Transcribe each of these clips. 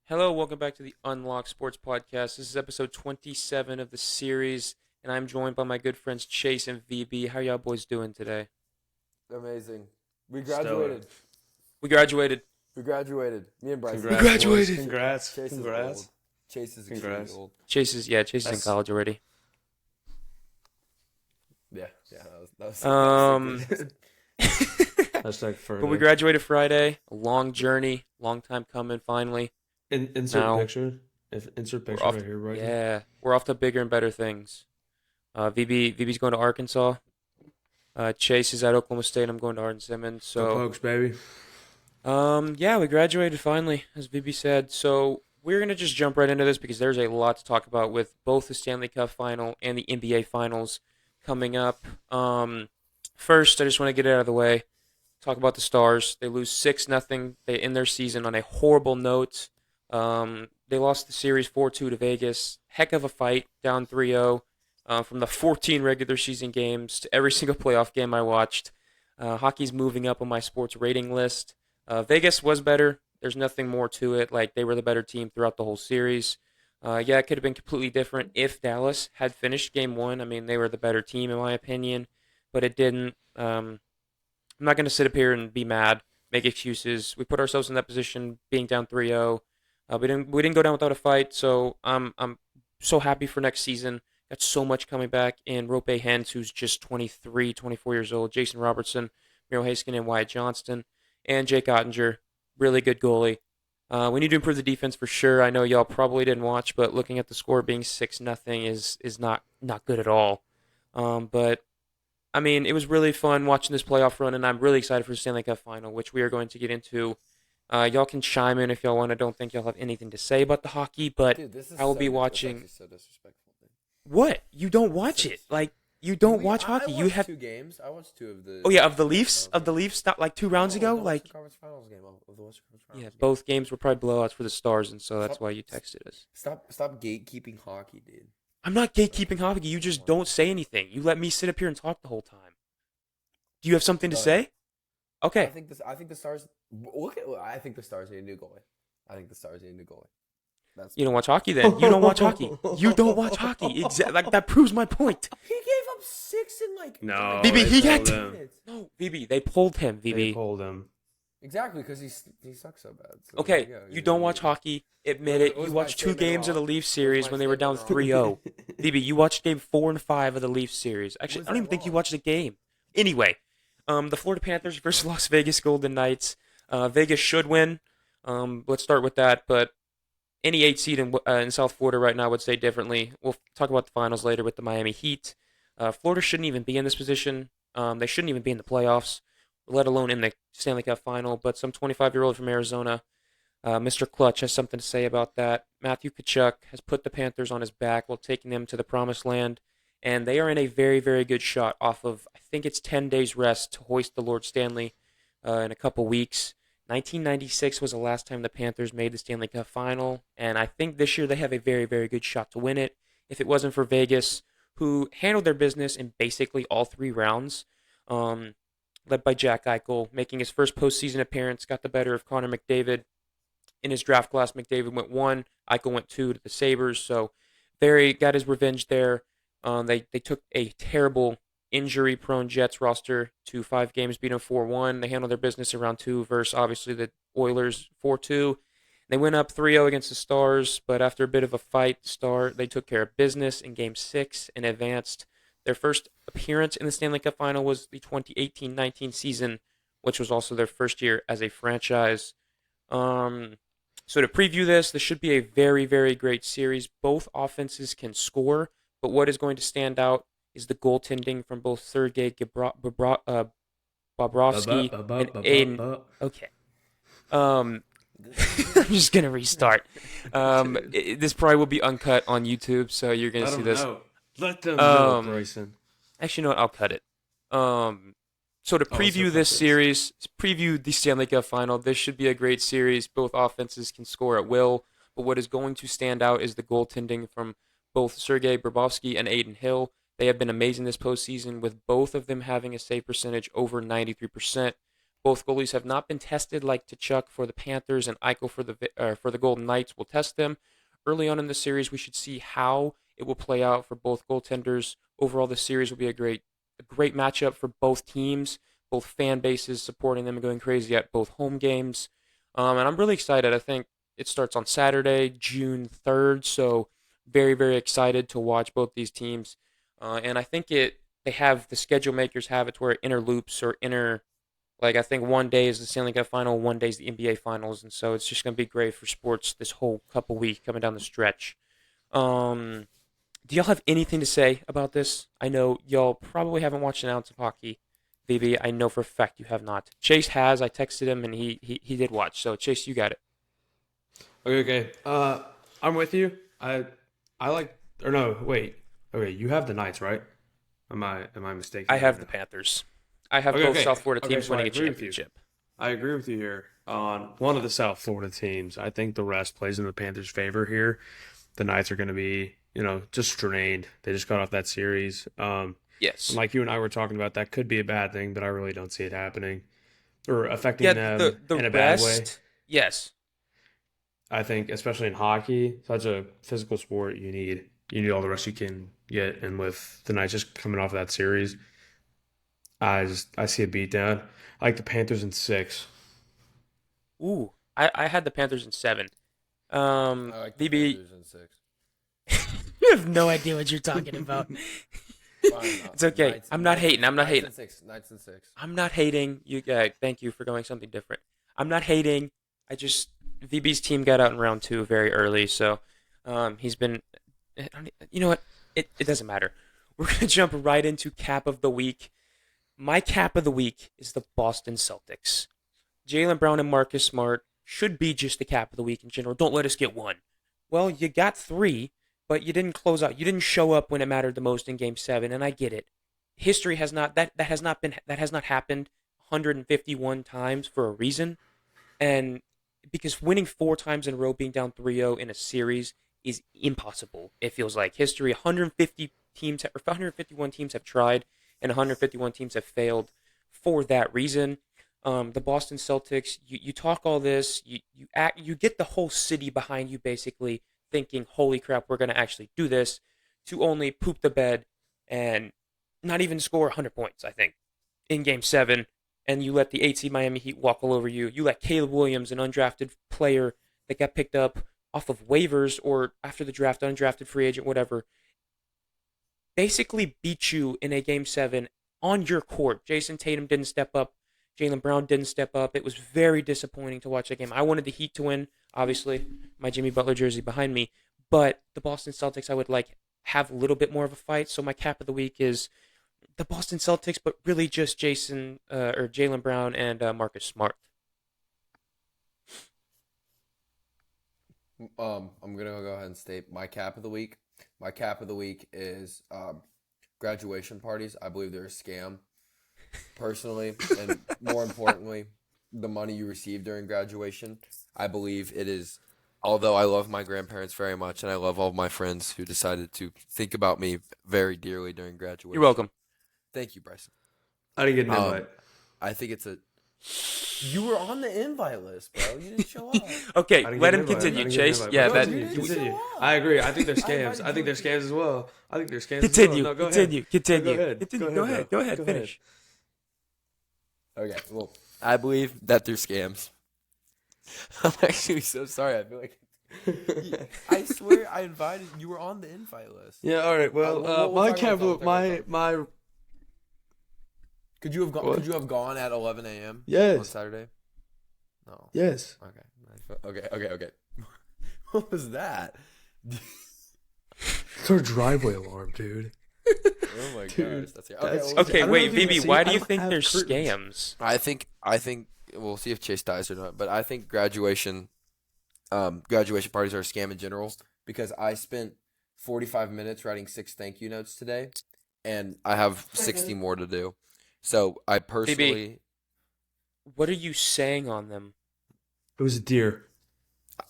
Hello, welcome back to the Unlock Sports Podcast. This is episode 27 of the series, and I'm joined by my good friends Chase and VB. How y'all boys doing today? Amazing. We Stellar. graduated. We graduated. We graduated. Me and Bryson. We Congrats, boys. graduated. Congrats. Chase Congrats. is old. Chase is Congrats. extremely old. Chase is in That's- college already. Yeah. That was Um, Hashtag further. But we graduated Friday. A long journey, long time coming. Finally, Insert Now- picture. Insert we're picture off. right here, right? Yeah, we're off to bigger and better things. VB's going to Arkansas. Chase is at Oklahoma State. I'm going to Arden Simmons. Go So Pokes, baby. Yeah, we graduated finally, as VB said. So we're gonna just jump right into this because there's a lot to talk about with both the Stanley Cup final and the NBA finals coming up. First, I just want to get it out of the way. Talk about the Stars. They lose 6-0. They end their season on a horrible note. They lost the series 4-2 to Vegas. Heck of a fight, down 3-0. From the 14 regular season games to every single playoff game I watched. Hockey's moving up on my sports rating list. Vegas was better. There's nothing more to it. Like, they were the better team throughout the whole series. Yeah, it could have been completely different if Dallas had finished game one. I mean, they were the better team, in my opinion, but it didn't. I'm not going to sit up here and be mad, make excuses. We put ourselves in that position being down 3-0. We didn't go down without a fight, so I'm so happy for next season. Got so much coming back in Rope Hens, who's just 23, 24 years old, Jason Robertson, Miro Heiskanen, Wyatt Johnston, and Jake Ottinger. Really good goalie. We need to improve the defense for sure. I know y'all probably didn't watch, but looking at the score being 6-0 is not good at all. But I mean, it was really fun watching this playoff run, and I'm really excited for the Stanley Cup final, which we are going to get into. Y'all can chime in if y'all want. I don't think y'all have anything to say about the hockey, but Dude, this is I will so, be that's watching. actually so disrespectful. Dude. What? You don't watch it? Like, you don't watch I hockey? You watched have. 2 games. I watched 2 of the. Oh yeah, of the Leafs, not like 2 rounds ago. The Like, Western Conference Finals game. Of the Western Conference Finals yeah, game. both games were probably blowouts for the Stars, and so that's Stop- why you texted us. Stop gatekeeping hockey, dude. I'm not gatekeeping hockey. You just don't say anything. You let me sit up here and talk the whole time. Do you have something to Done. say? I Okay. think the Stars. I think the Stars need a new goalie. I think the Stars need a new goalie. That's. You don't watch hockey then. You don't watch hockey. You don't watch hockey. Like, that proves my point. He gave up 6 in like. No, BB, they he pulled got- him. minutes. No, VB, they pulled him, They VB. pulled him. Exactly, because he sucks so bad. So Okay, there go. you don't watch hockey. Admit it. What was You my watched 2 statement games of the wrong? Leafs What was series my when they were down statement wrong? 3-0. VB, you watched game 4 and 5 of the Leafs series. Actually, Was I don't even that think you wrong? watched the game. Anyway, the Florida Panthers versus Las Vegas Golden Knights. Vegas should win. Let's start with that. But any 8 seed in South Florida right now would say differently. We'll talk about the finals later with the Miami Heat. Florida shouldn't even be in this position. They shouldn't even be in the playoffs, let alone in the Stanley Cup final. But some 25-year-old from Arizona, Mr. Clutch, has something to say about that. Matthew Tkachuk has put the Panthers on his back while taking them to the promised land. And they are in a very, very good shot off of, I think it's 10 days rest to hoist the Lord Stanley in a couple weeks. 1996 was the last time the Panthers made the Stanley Cup final, and I think this year they have a very, very good shot to win it. If it wasn't for Vegas, who handled their business in basically all 3 rounds, led by Jack Eichel, making his first postseason appearance, got the better of Connor McDavid. In his draft class, McDavid went 1, Eichel went 2 to the Sabres, so got his revenge there. They took a terrible injury-prone Jets roster to 5 games, beat them 4-1. They handled their business in round 2 versus, obviously, the Oilers 4-2. They went up 3-0 against the Stars, but after a bit of a fight, they took care of business in Game 6 and advanced. Their first appearance in the Stanley Cup Final was the 2018-19 season, which was also their first year as a franchise. So to preview this should be a very, very great series. Both offenses can score, but what is going to stand out is the goaltending from both Sergei Bobrovsky and Aiden. Okay. I'm just gonna restart. This probably will be uncut on YouTube, so you're gonna Let see them this. know. Let them know, Um, Bryson. Actually, you know what? I'll cut it. So to Oh, preview so this cut series, preview the Stanley Cup Final, this should be a great series. Both offenses can score at will, but what is going to stand out is the goaltending from both Sergei Bobrovsky and Aiden Hill. They have been amazing this postseason, with both of them having a save percentage over 93%. Both goalies have not been tested like Tkachuk for the Panthers and Eichel for the Golden Knights. We'll test them early on in the series. We should see how it will play out for both goaltenders. Overall, the series will be a great matchup for both teams, both fan bases supporting them and going crazy at both home games. And I'm really excited. I think it starts on Saturday, June 3rd. So very, very excited to watch both these teams. And I think they have the schedule makers have it to where it interloops or like I think one day is the Stanley Cup final, one day is the NBA finals, and so it's just going to be great for sports this whole couple weeks coming down the stretch. Do y'all have anything to say about this? I know y'all probably haven't watched an ounce of hockey. VB, I know for a fact you have not. Chase has. I texted him and he did watch. So Chase, you got it. Okay. I'm with you. I like or no, wait. Okay, you have the Knights, right? Am I mistaken? I have the Panthers. I have both South Florida teams so I winning a agree with you. championship. I agree with you here on one of the South Florida teams. I think the rest plays in the Panthers' favor here. The Knights are going to be, just strained. They just got off that series. Yes. And like you and I were talking about, that could be a bad thing, but I really don't see it happening or affecting them the in a rest, bad way. Yes. I think, especially in hockey, such a physical sport, you need all the rest you can get. And with the Knights just coming off of that series, I see a beatdown. I like the Panthers in 6. Ooh, I had the Panthers in 7. I like the VB, Panthers in 6. you have no idea what you're talking about. It's okay. I'm not hating. Knights in 6. I'm not hating. Thank you for going something different. I'm not hating. VB's team got out in round 2 very early, so he's been. You know what? It doesn't matter. We're gonna jump right into cap of the week. My cap of the week is the Boston Celtics. Jaylen Brown and Marcus Smart should be just the cap of the week in general. Don't let us get 1. Well, you got 3, but you didn't close out. You didn't show up when it mattered the most in Game 7, and I get it. History has not that has not happened 151 times for a reason, and because winning 4 times in a row, being down 3-0 in a series is impossible. It feels like history. 151 teams have tried, and 151 teams have failed for that reason. The Boston Celtics, you talk all this, you get the whole city behind you basically thinking, holy crap, we're going to actually do this, to only poop the bed and not even score 100 points, I think, in Game 7, and you let the 8 seed Miami Heat walk all over you. You let Caleb Williams, an undrafted player that got picked up off of waivers or after the draft, undrafted free agent, whatever, basically beat you in a Game 7 on your court. Jason Tatum didn't step up. Jaylen Brown didn't step up. It was very disappointing to watch that game. I wanted the Heat to win, obviously, my Jimmy Butler jersey behind me, but the Boston Celtics I would like have a little bit more of a fight. So my cap of the week is the Boston Celtics, but really just Jaylen Brown and Marcus Smart. I'm gonna go ahead and state my cap of the week. My cap of the week is graduation parties. I believe they're a scam, personally, and more importantly, the money you receive during graduation. I believe it is. Although I love my grandparents very much, and I love all of my friends who decided to think about me very dearly during graduation. You're welcome. Thank you, Bryson. I didn't get an invite. I think it's a. You were on the invite list, bro. You didn't show up. Okay, I didn't let get him an invite. continue, I didn't Chase. get an Yeah, invite. that. you didn't Continue. show up. I agree. I think they're I scams. invited I think you. they're scams as well. I think they're scams Continue. as well. No, go Continue. ahead. Continue. Go ahead. Continue. Go Go ahead, ahead. bro. Go ahead. Go Finish. Okay, well, I believe that they're scams. I'm actually so sorry. I feel like I swear I invited you. Were on the invite list. Yeah. All right. Well, we'll my talk cap, about that. my Could you have gone? What? Could you have gone at 11 a.m. Yes. on Saturday? No. yes. Okay. What was that? It's our driveway alarm, dude. Oh my Dude, gosh, that's that's- well, Okay, I don't wait, know if you can VB, see- why I do you don't think have they're curtains. scams? I think we'll see if Chase dies or not. But I think graduation parties are a scam in general because I spent 45 minutes writing 6 thank you notes today, and I have 60 more to do. So I personally, What are you saying on them? It was a deer.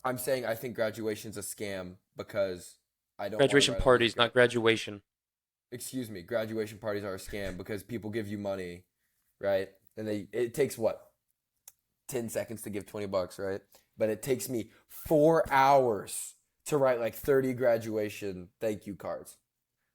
I'm saying I think graduation's a scam because I don't. Graduation wanna write a parties, grade. not graduation. Excuse me, graduation parties are a scam because people give you money, right? And it takes what? 10 seconds to give $20, right? But it takes me 4 hours to write like 30 graduation thank you cards.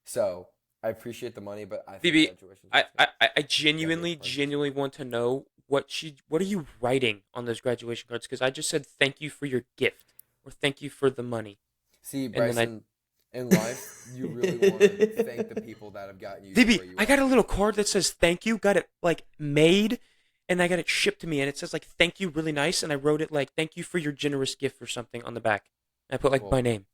So I appreciate the money, but I think BB, graduation. I genuinely, parties. genuinely want to know what are you writing on those graduation cards? Because I just said thank you for your gift or thank you for the money, See, and then Bryson, in life, you really want to thank the people that have gotten you to BB, where you I are. got a little card that says thank you. Got it like made, and I got it shipped to me, and it says like thank you, really nice, and I wrote it like thank you for your generous gift or something on the back. And I put like my Well, name.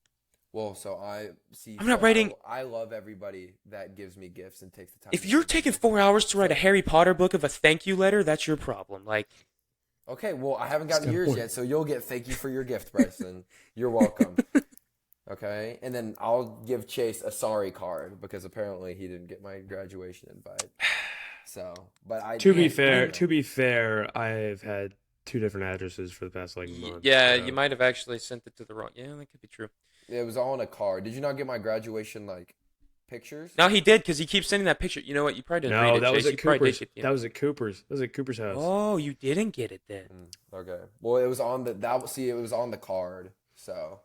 well, so I see. I'm not So writing. I love everybody that gives me gifts and takes the time. If to you're give me taking gifts. 4 hours to write a So Harry Potter book of a thank you letter, that's your problem. Like, okay, well, I haven't That's gotten got a yours point. yet, so you'll get thank you for your gift, Bryson. You're welcome. Okay, and then I'll give Chase a sorry card because apparently he didn't get my graduation invite. So, but I To be Man, fair, you to be fair, I've had 2 different addresses for the past like month. yeah, So. you might have actually sent it to the wrong. Yeah, that could be true. it was all in a card. Did you not get my graduation like pictures? No, he did because he keeps sending that picture. You know what? You probably didn't read No, it, that was Chase. at You probably did Cooper's. get the. That was at Cooper's. That was at Cooper's house. Oh, you didn't get it then. Okay. Well, it was on the it was on the card. So,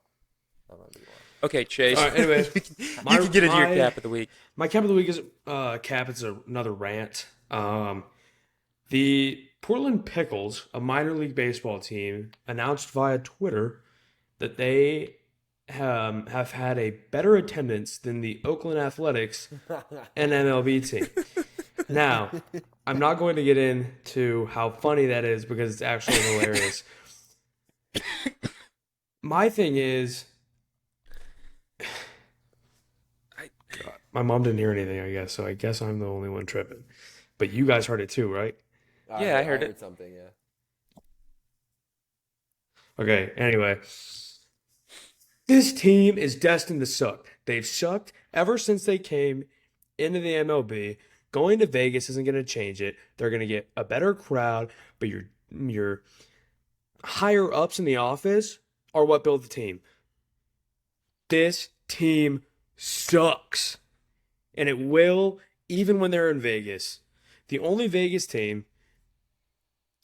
I don't know. Okay, Chase. All right, anyway, you can get into your cap of the week. My cap of the week is cap. It's another rant. The Portland Pickles, a minor league baseball team, announced via Twitter that they have had a better attendance than the Oakland Athletics, an MLB team. Now, I'm not going to get into how funny that is because it's actually hilarious. My thing is, God, my mom didn't hear anything, I guess, so I guess I'm the only one tripping. But you guys heard it too, right? Yeah, I heard it. something. Yeah. Okay, anyway. This team is destined to suck. They've sucked ever since they came into the MLB. Going to Vegas isn't going to change it. They're going to get a better crowd, but your higher ups in the office are what build the team. This team sucks. And it will, even when they're in Vegas. The only Vegas team,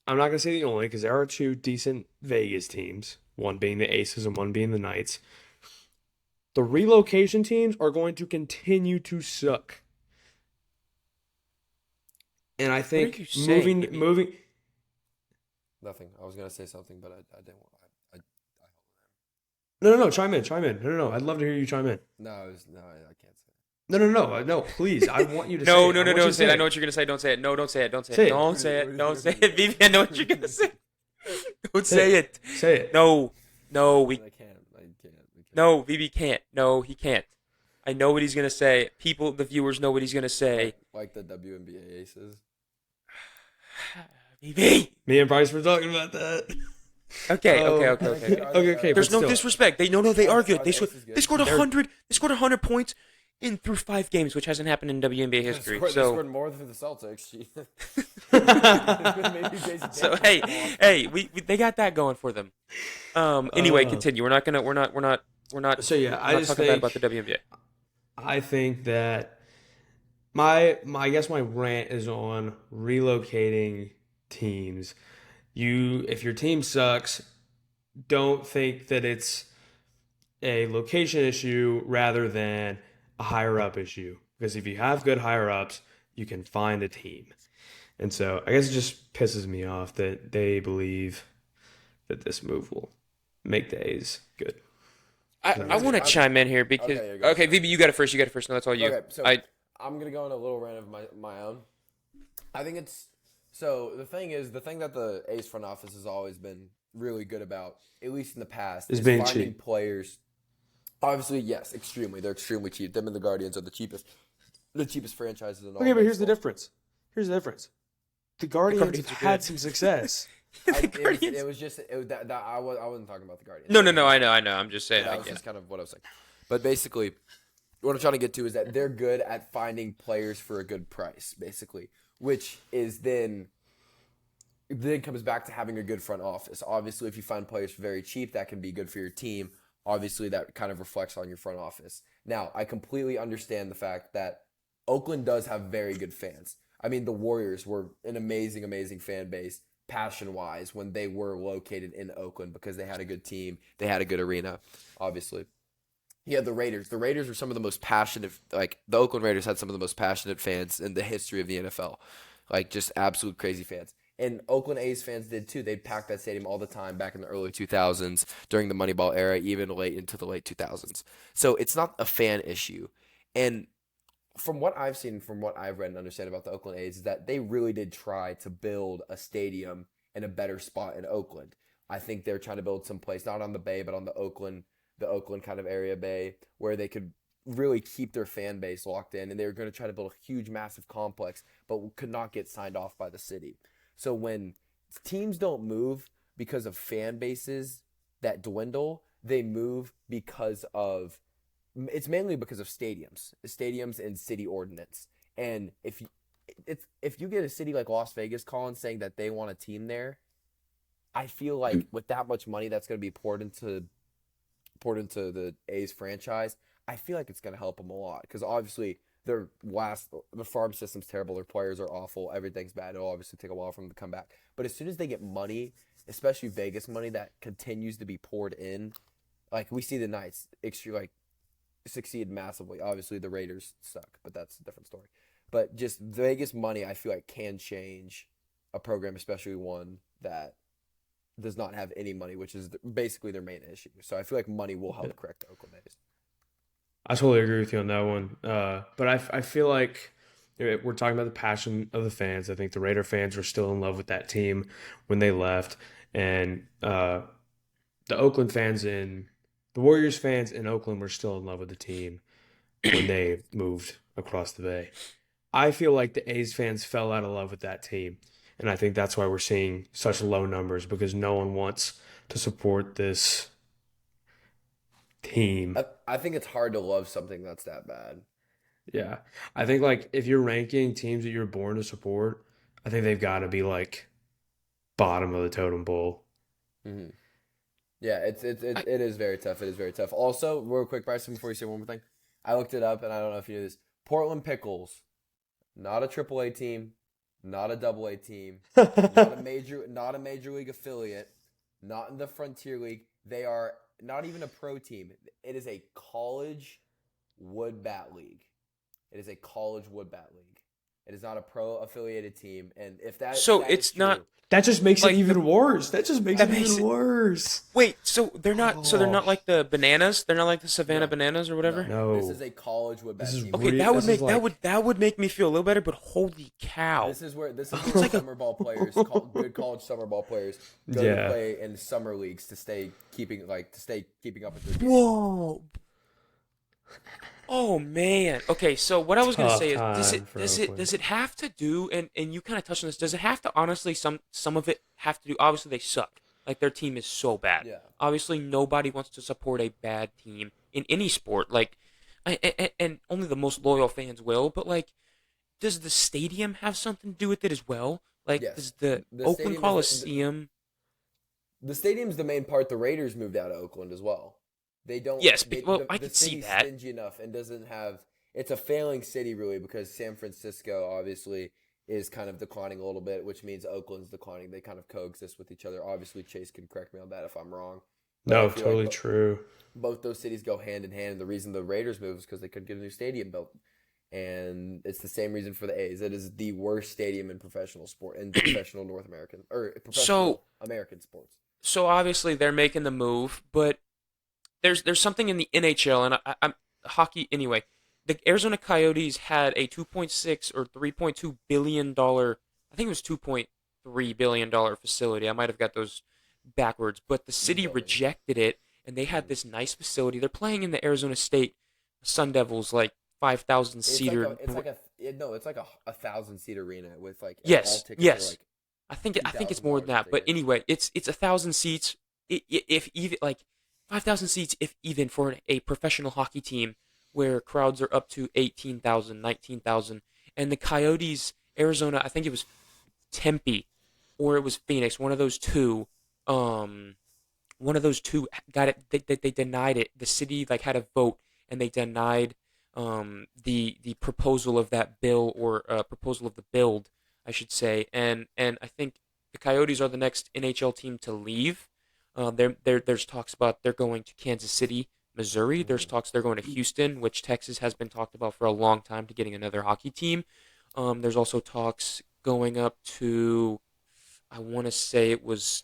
I'm not going to say the only, because there are 2 decent Vegas teams, one being the Aces and one being the Knights. The relocation teams are going to continue to suck. And I think What are you saying, Jimmy? moving. Nothing. I was gonna say something, but I didn't. No, chime in. No, I'd love to hear you chime in. No, I can't say. No, please. I want you to No, say no, it. no, I want you don't to say it. I know what you're gonna say. Don't say it. No, don't say it. Don't say Say it. it. Don't say it. Don't say it. Vivi, I know what you're gonna say. Don't say it. Say it. No, I can't. no, Vivi can't. No, he can't. I know what he's gonna say. People, the viewers know what he's gonna say. Like the WNBA aces. Vivi. Me and Bryce were talking about that. Okay. Okay. There's but no still. disrespect. They are good. Are They the scored. Aces good? They scored They're- 100. They scored 100 points in through 5 games, which hasn't happened in WNBA history. They So, scored more than the Celtics. Maybe Jason so Tatum. hey, we they got that going for them. Anyway, continue. We're not. So yeah, I not just talking think bad about the WNBA. I think that my I guess my rant is on relocating teams. If your team sucks, don't think that it's a location issue rather than a higher up issue. Because if you have good higher ups, you can find a team. And so I guess it just pisses me off that they believe that this move will make the A's good. I want to chime in here because Okay, go. okay, VB, you got it first. No, that's all you. Okay, so I'm gonna go on a little rant of my own. I think it's so the thing that the A's front office has always been really good about, at least in the past, Is is being finding cheap. players. Obviously, yes, extremely. They're extremely cheap. Them and the Guardians are the cheapest franchises in all. Okay, but here's the baseball. difference. The Guardians Guardians are had good. some success. It was just that I wasn't talking about the Guardians. No, I know. I'm just saying. That I was get just it. kind of what I was saying. But basically, what I'm trying to get to is that they're good at finding players for a good price, basically, which is then comes back to having a good front office. Obviously, if you find players very cheap, that can be good for your team. Obviously, that kind of reflects on your front office. Now, I completely understand the fact that Oakland does have very good fans. I mean, the Warriors were an amazing, amazing fan base. passion-wise when they were located in Oakland because they had a good team, they had a good arena, obviously. Yeah, the Raiders. The Raiders are some of the most passionate, like the Oakland Raiders had some of the most passionate fans in the history of the NFL. Like just absolute crazy fans. And Oakland A's fans did too. They'd pack that stadium all the time back in the early 2000s during the Moneyball era, even late into the late 2000s. So it's not a fan issue. And from what I've seen, from what I've read and understand about the Oakland A's, is that they really did try to build a stadium in a better spot in Oakland. I think they're trying to build some place, not on the bay, but on the Oakland kind of area bay, where they could really keep their fan base locked in. And they were going to try to build a huge, massive complex, but could not get signed off by the city. So when teams don't move because of fan bases that dwindle, they move because of it's mainly because of stadiums and city ordinance. And if you get a city like Las Vegas calling saying that they want a team there, I feel like with that much money that's going to be poured into the A's franchise, I feel like it's going to help them a lot because obviously the farm system's terrible, their players are awful, everything's bad. It'll obviously take a while for them to come back. But as soon as they get money, especially Vegas money that continues to be poured in, like we see the Knights succeed massively. Obviously the Raiders suck, but that's a different story. But just Vegas money, I feel like can change a program, especially one that does not have any money, which is basically their main issue. So I feel like money will help correct the Oakland A's. I totally agree with you on that one. But I feel like we're talking about the passion of the fans. I think the Raider fans were still in love with that team when they left. And the Oakland fans and the Warriors fans in Oakland were still in love with the team when they moved across the bay. I feel like the A's fans fell out of love with that team. And I think that's why we're seeing such low numbers because no one wants to support this team. I think it's hard to love something that's that bad. Yeah. I think like if you're ranking teams that you're born to support, I think they've got to be like bottom of the totem pole. Mm-hmm. Yeah, it is very tough. It is very tough. Also, real quick, Bryson, before you say one more thing, I looked it up and I don't know if you knew this. Portland Pickles, not a AAA team, not a AA team, not a major league affiliate, not in the Frontier League. They are not even a pro team. It is a college wood bat league. It is a college wood bat league. It is not a pro affiliated team. And if that So that it's is true, not That just makes like it even worse. That just makes that it makes even it- worse. wait. So they're not. So they're Oh. not like the bananas. They're not like the Savannah No. Bananas or whatever. No. this is a college wood bat This is team. Okay, Re- that would this make is like- that would make me feel a little better. But holy cow! This is where like a- summer ball players, good college summer ball players, go Yeah. to play in summer leagues to stay keeping up with their game. Whoa. Oh man. Okay, so what I was gonna Tough say is, time for Oakland. does it have to do? And you kind of touched on this. Does it have to honestly some of it have to do? Obviously, they suck. Like their team is so bad. Yeah. Obviously, nobody wants to support a bad team in any sport. Like, and only the most loyal fans will. But like, does the stadium have something to do with it as well? Like, Yes. does the The Oakland stadium is Coliseum? The stadium's the main part. The Raiders moved out of Oakland as well. They don't. Yes, they, well, the, I the can see city's that. stingy enough and doesn't have. It's a failing city really because San Francisco obviously is kind of declining a little bit, which means Oakland's declining. They kind of coexist with each other. Obviously, Chase can correct me on that if I'm wrong. But No, I feel totally like true. both those cities go hand in hand. And the reason the Raiders moved is because they couldn't get a new stadium built. And it's the same reason for the A's. It is the worst stadium in professional sport, in professional North American or professional American sports. So obviously they're making the move, but there's something in the NHL and I'm hockey anyway. The Arizona Coyotes had a 2.6 or 3.2 billion dollar, I think it was 2.3 billion dollar facility. I might have got those backwards, but the city Billion. rejected it, and they had this nice facility. They're playing in the Arizona State Sun Devils, like 5,000 seater. It's like a 1,000-seat arena with like Yes, all tickets yes. are like I think it's $2,000 more than a that, but ticket. anyway, it's 1,000 seats. If even like 5,000 seats, if even for a professional hockey team, where crowds are up to 18,000, 19,000, and the Coyotes, Arizona, I think it was Tempe, or it was Phoenix, one of those two. One of those two got it. They denied it. The city like had a vote, and they denied the proposal of that bill or proposal of the build, I should say, and I think the Coyotes are the next NHL team to leave. There's talks about they're going to Kansas City, Missouri. There's Mm. talks they're going to Houston, which Texas has been talked about for a long time to getting another hockey team. There's also talks going up to, I want to say it was,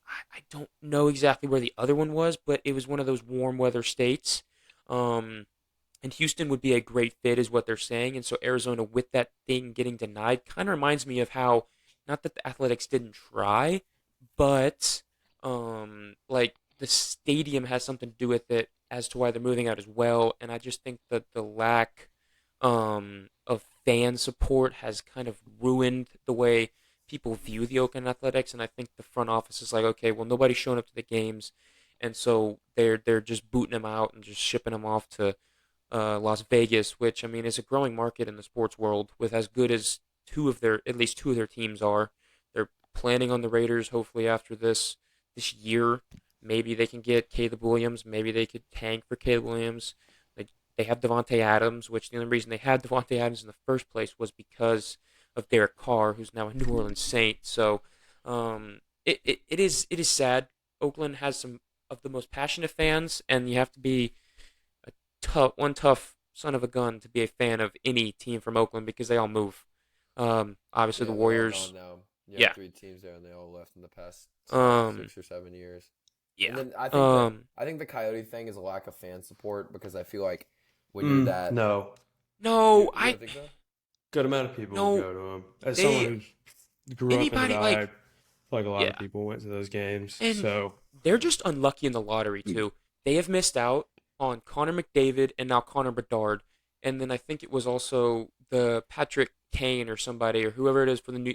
I don't know exactly where the other one was, but it was one of those warm weather states. Um, and Houston would be a great fit, is what they're saying. And so Arizona, with that thing getting denied, kind of reminds me of how, not that the Athletics didn't try, but like the stadium has something to do with it as to why they're moving out as well. And I just think that the lack of fan support has kind of ruined the way people view the Oakland Athletics. And I think the front office is like, okay, well, nobody's showing up to the games, and so they're just booting them out and just shipping them off to Las Vegas, which I mean is a growing market in the sports world. With as good as at least two of their teams are, they're planning on the Raiders. Hopefully after this year, maybe they can get Caleb Williams. Maybe they could tank for Caleb Williams. They have Devontae Adams, which the only reason they had Devontae Adams in the first place was because of Derek Carr, who's now a New Orleans Saint. So it is sad. Oakland has some of the most passionate fans, and you have to be one tough son of a gun to be a fan of any team from Oakland because they all move. Obviously the Yeah, they're all gone Warriors. now. You have Yeah. 3 teams there, and they all left in the past Um. 6 or 7 years. And Yeah. then Um. I think the Coyote thing is a lack of fan support because I feel like when you're Mm, that no. No, you I don't think so? Good amount of people no. go to them. As someone They who grew up in the anybody Valley, I like feel like a lot of yeah, people went to those games. and So, they're just unlucky in the lottery too. They have missed out on Connor McDavid and now Connor Bedard, and then I think it was also the Patrick Kane or somebody or whoever it is for the new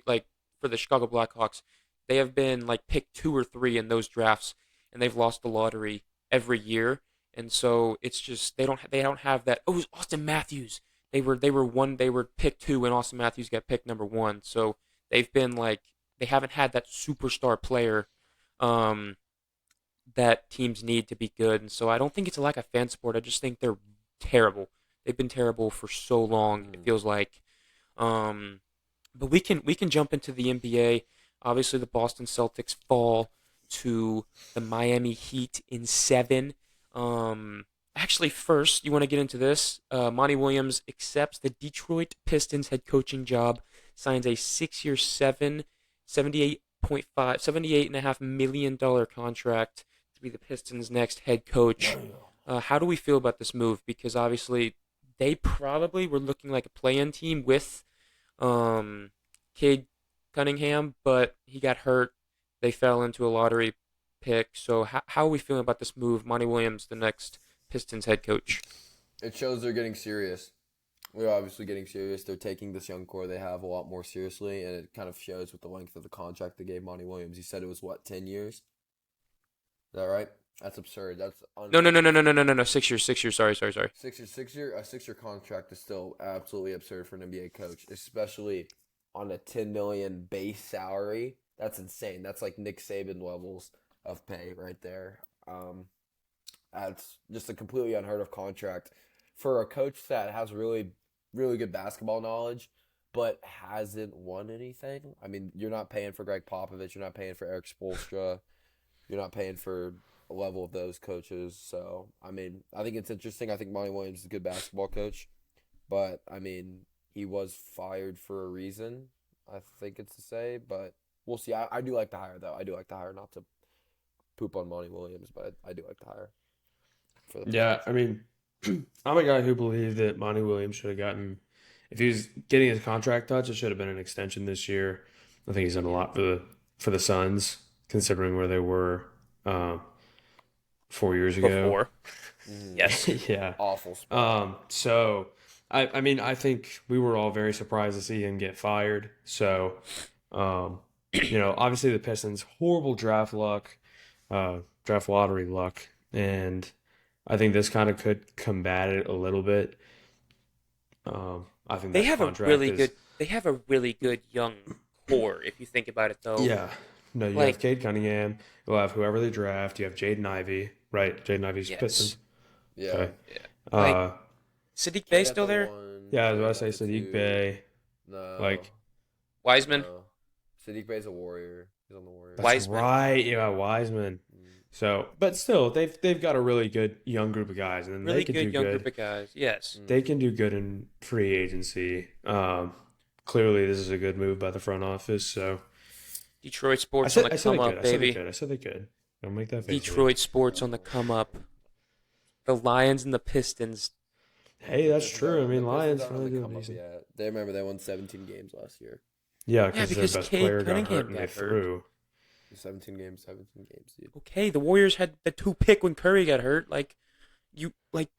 for the Chicago Blackhawks. They have been like picked 2 or 3 in those drafts, and they've lost the lottery every year. And so it's just they don't have that. Oh, it was Austin Matthews. They were picked 2 and Austin Matthews got picked number 1. So they've been like they haven't had that superstar player um, that teams need to be good. And so I don't think it's a lack of fan support. I just think they're terrible. They've been terrible for so long. It Mm. feels like. Um, but we can jump into the NBA. Obviously, the Boston Celtics fall to the Miami Heat in 7. Actually, first, you want to get into this? Monty Williams accepts the Detroit Pistons head coaching job, signs a 6-year, 78.5, $78.5 million contract to be the Pistons' next head coach. How do we feel about this move? Because obviously, they probably were looking like a play-in team with Cade Cunningham, but he got hurt. They fell into a lottery pick. So how are we feeling about this move? Monty Williams, the next Pistons head coach. It shows they're getting serious. They're obviously getting serious. They're taking this young core they have a lot more seriously, and it kind of shows with the length of the contract they gave Monty Williams. He said it was what, 10 years? Is that right? That's absurd. That's No, no, no, no, no, no, no, no, no. 6 years, 6 years. Sorry, sorry, sorry. 6 year contract is still absolutely absurd for an NBA coach, especially on a 10 million base salary. That's insane. That's like Nick Saban levels of pay right there. That's just a completely unheard of contract for a coach that has really, really good basketball knowledge, but hasn't won anything. I mean, you're not paying for Greg Popovich. You're not paying for Eric Spoelstra. You're not paying for a level of those coaches. So, I mean, I think it's interesting. I think Monty Williams is a good basketball coach, but I mean, he was fired for a reason. I think it's to say, but we'll see. I do like the hire though. I do like the hire. Not to poop on Monty Williams, but I do like the hire for the yeah, Pistons. I mean, I'm a guy who believed that Monty Williams should have gotten, if he was getting his contract touch, it should have been an extension this year. I think he's done a lot for the Suns, considering where they were 4 years ago. Before. Mm-hmm. Yes. Yeah. Awful spot. So I mean, I think we were all very surprised to see him get fired. So, obviously the Pistons horrible draft lottery luck, and I think this kind of could combat it a little bit. I think They that have a contract really is good they have a really good young core if you think about it though. yeah. No, you have Like, Cade Cunningham. You'll have whoever they draft. You have Jaden Ivey, right? Jaden Ivey's yes. Pistons. Yeah. Okay. Yeah. Like Uh, Sadiq Bey Cade at still the there? one. yeah, I was Cade about at to say the Sadiq two. Bey. No. Like, Wiseman? No. Sadiq Bey's a Warrior. He's on the Warriors. That's Wiseman. right. Yeah, Wiseman. Mm. So, but still, they've got a really good young group of guys, and they Really could good do young group good. of guys. Yes. They Mm. can do good in free agency. Clearly, this is a good move by the front office. So, Detroit sports on the I said come they up, could. I said they baby. could. I said they could. Don't make that face at me. Detroit sports on the No. come up. The Lions and the Pistons. Hey, that's true. I The mean, Pistons Lions aren't on really the doing come up decent. yet. They remember they won 17 games last year. Yeah, Yeah, because their because best Cade player got hurt Cunningham and they got hurt. threw. 17 games, dude. Okay, the Warriors had the 2 pick when Curry got hurt. Like you like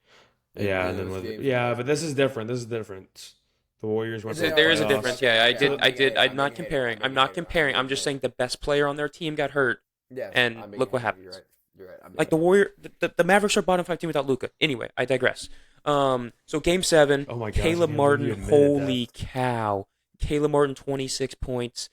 Yeah, They and then lose with games yeah, because but of this is injury. different. This is different. The Warriors went Is to the it? there is a Okay, difference. playoffs. Yeah, I okay, did. I'm I being did. hater. I'm I'm not being hater. comparing. I'm I'm being not hater. comparing. I'm just saying the best player on their team got hurt, Yes, and I'm being look what hater. You're happens. right. You're right. I'm being Like the hater. Warrior, the Mavericks are bottom 5 team without Luca. Anyway, I digress. So Game 7, Oh my gosh, I Caleb can't believe Martin. you admitted that. Holy cow! Caleb Martin, 26 points,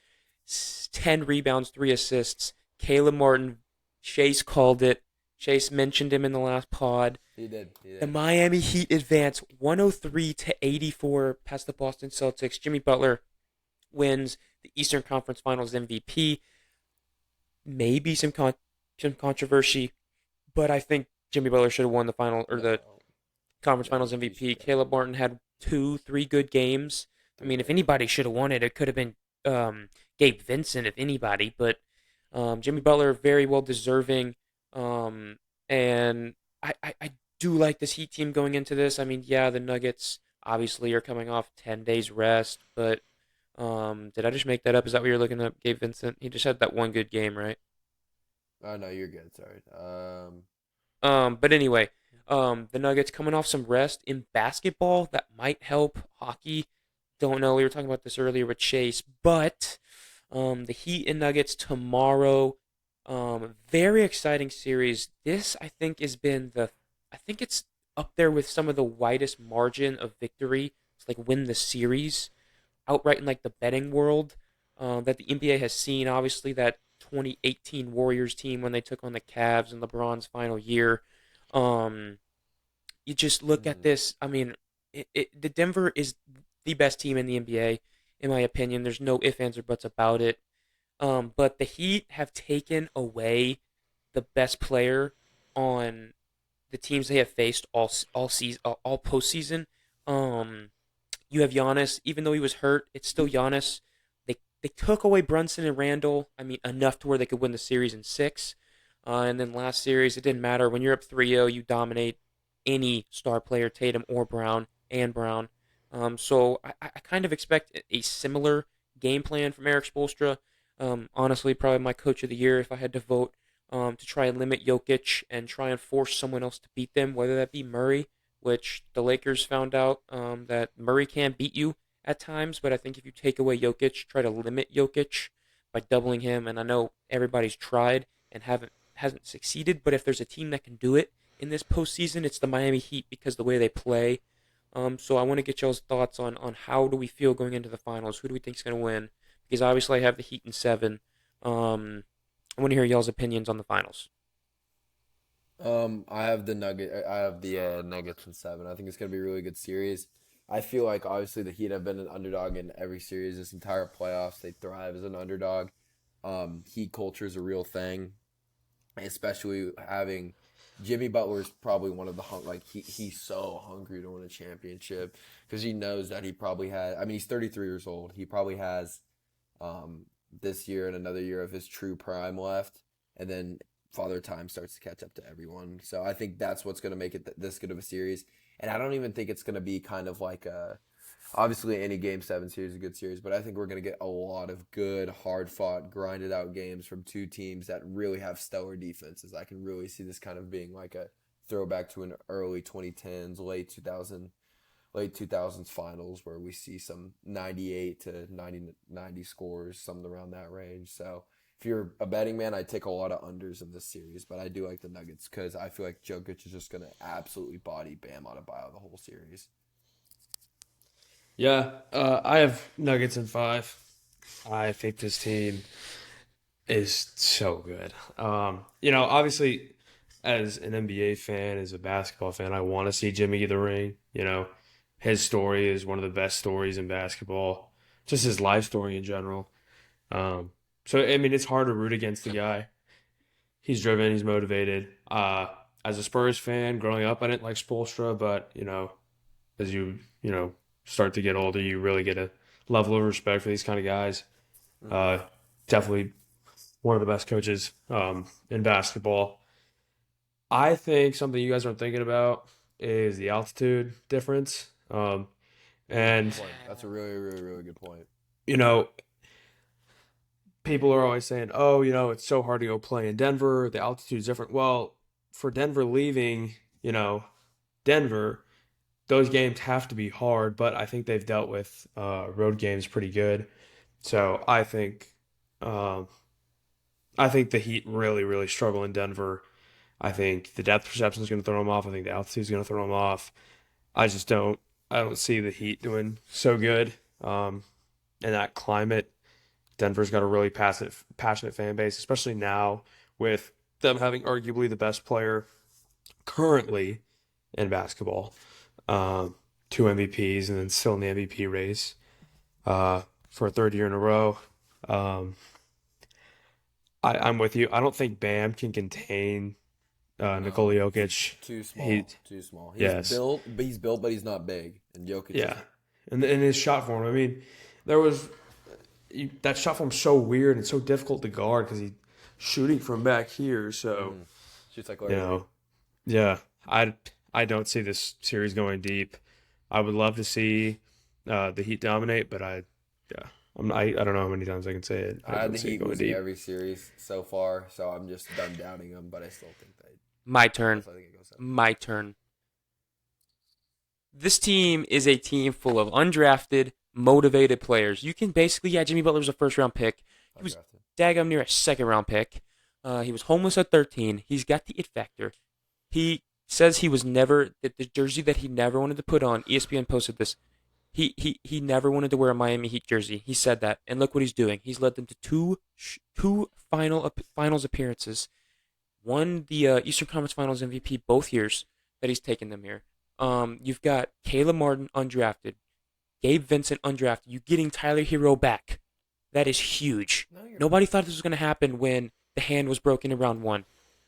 10 rebounds, 3 assists. Caleb Martin. Chase called it. Chase mentioned him in the last pod. He did. He The did. Miami Heat advance 103-84 past the Boston Celtics. Jimmy Butler wins the Eastern Conference Finals MVP. Maybe some controversy, but I think Jimmy Butler should have won the final or the No. conference No, finals he MVP. should have. Caleb Martin had 2, 3 good games. I mean, if anybody should have won it, it could have been Gabe Vincent, if anybody. But Jimmy Butler, very well deserving. And I do like this Heat team going into this. I mean, yeah, the Nuggets obviously are coming off 10 days rest, but did I just make that up? Is that what you're looking up, Gabe Vincent? He just had that one good game, right? Oh no, you're good. Sorry. But anyway, the Nuggets coming off some rest in basketball that might help. Hockey, don't know. We were talking about this earlier with Chase, but the Heat and Nuggets tomorrow. Very exciting series. This I think has been I think it's up there with some of the widest margin of victory. It's like win the series outright in like the betting world that the NBA has seen. Obviously, that 2018 Warriors team when they took on the Cavs in LeBron's final year. Um, you just look at Mhm. this. I mean, the Denver is the best team in the NBA, in my opinion. There's no ifs, ands, or buts about it. But the Heat have taken away the best player on the teams they have faced all season, all postseason. Um, you have Giannis, even though he was hurt, it's still Giannis. They took away Brunson and Randall. I mean, enough to where they could win the series in 6. And then last series, it didn't matter. When you're up 3-0, you dominate any star player, Tatum or Brown and Brown. So I kind of expect a similar game plan from Eric Spoelstra. Honestly, probably my coach of the year if I had to vote, to try and limit Jokic and try and force someone else to beat them, whether that be Murray, which the Lakers found out that Murray can beat you at times, but I think if you take away Jokic, try to limit Jokic by doubling him, and I know everybody's tried and hasn't succeeded, but if there's a team that can do it in this postseason, it's the Miami Heat because of the way they play. So I want to get y'all's thoughts on how do we feel going into the finals? Who do we think is going to win? Because obviously I have the Heat in 7. I want to hear y'all's opinions on the finals. I have the Nuggets in 7. I think it's gonna be a really good series. I feel like obviously the Heat have been an underdog in every series this entire playoffs. They thrive as an underdog. Heat culture is a real thing, especially having Jimmy Butler's probably one of the he's so hungry to win a championship because he knows that he probably has. I mean, he's 33 years old. He probably has um, this year and another year of his true prime left, and then Father Time starts to catch up to everyone. So I think that's what's going to make it this good of a series. And I don't even think it's going to be kind of like a obviously any Game 7 series is a good series, but I think we're going to get a lot of good, hard fought, grinded out games from two teams that really have stellar defenses. I can really see this kind of being like a throwback to an early 2010s, late 2000s finals where we see some 98 to 90 scores, something around that range. So if you're a betting man, I take a lot of unders in this series, but I do like the Nuggets because I feel like Jokic is just going to absolutely body Bam Adebayo the whole series. Yeah, I have Nuggets in 5. I think this team is so good. Obviously, as an NBA fan, as a basketball fan, I want to see Jimmy get the ring. His story is one of the best stories in basketball, just his life story in general. So I mean, it's hard to root against the guy. He's driven, he's motivated. As a Spurs fan, growing up, I didn't like Spoelstra, but as you start to get older, you really get a level of respect for these kind of guys. Mm-hmm. Uh, Definitely one of the best coaches in basketball. I think something you guys aren't thinking about is the altitude difference. Good And point. That's a really, really, really good point. you know, people are always saying, "Oh, it's so hard to go play in Denver. The altitude's different." Well, for Denver leaving, Denver, those games have to be hard, but I think they've dealt with road games pretty good. So um, I think the Heat really, really struggle in Denver. I think the depth perception is going to throw them off. I think the altitude is going to throw them off. I just don't. I don't see the Heat doing so good in that climate. Denver's got a really passionate fan base, especially now with them having arguably the best player currently in basketball. Two MVPs and then still in the MVP race for a third year in a row. Um, I'm with you. I don't think Bam can contain No, Nikola Jokic. too He, small. Too small. yes, He's built, but he's not big. And Jokic is. yeah, and his shot form. I mean, there was that shot form's so weird and so difficult to guard because he's shooting from back here. So Mm-hmm. Shoots like you Larry Bird. know, yeah, I don't see this series going deep. I would love to see the Heat dominate, but yeah, I don't know how many times I can say it. I I had don't the see it Heat going losing deep. every series so far, so I'm just done doubting them. But I still think they. My I turn. still think it goes seven. My turn. This team is a team full of undrafted, motivated players. You can basically, yeah, Jimmy Butler was a first round pick. He was Undrafted. daggum near a second round pick. He was homeless at 13. He's got the it factor. He says he was never, that the jersey that he never wanted to put on, ESPN posted this. He never wanted to wear a Miami Heat jersey. He said that. And look what he's doing. He's led them to two finals appearances. Won the Eastern Conference Finals MVP both years that he's taken them here. You've got Caleb Martin undrafted, Gabe Vincent undrafted. You getting Tyler Hero back. That is huge. No, you're. Nobody thought this was going to happen when the hand was broken in round one.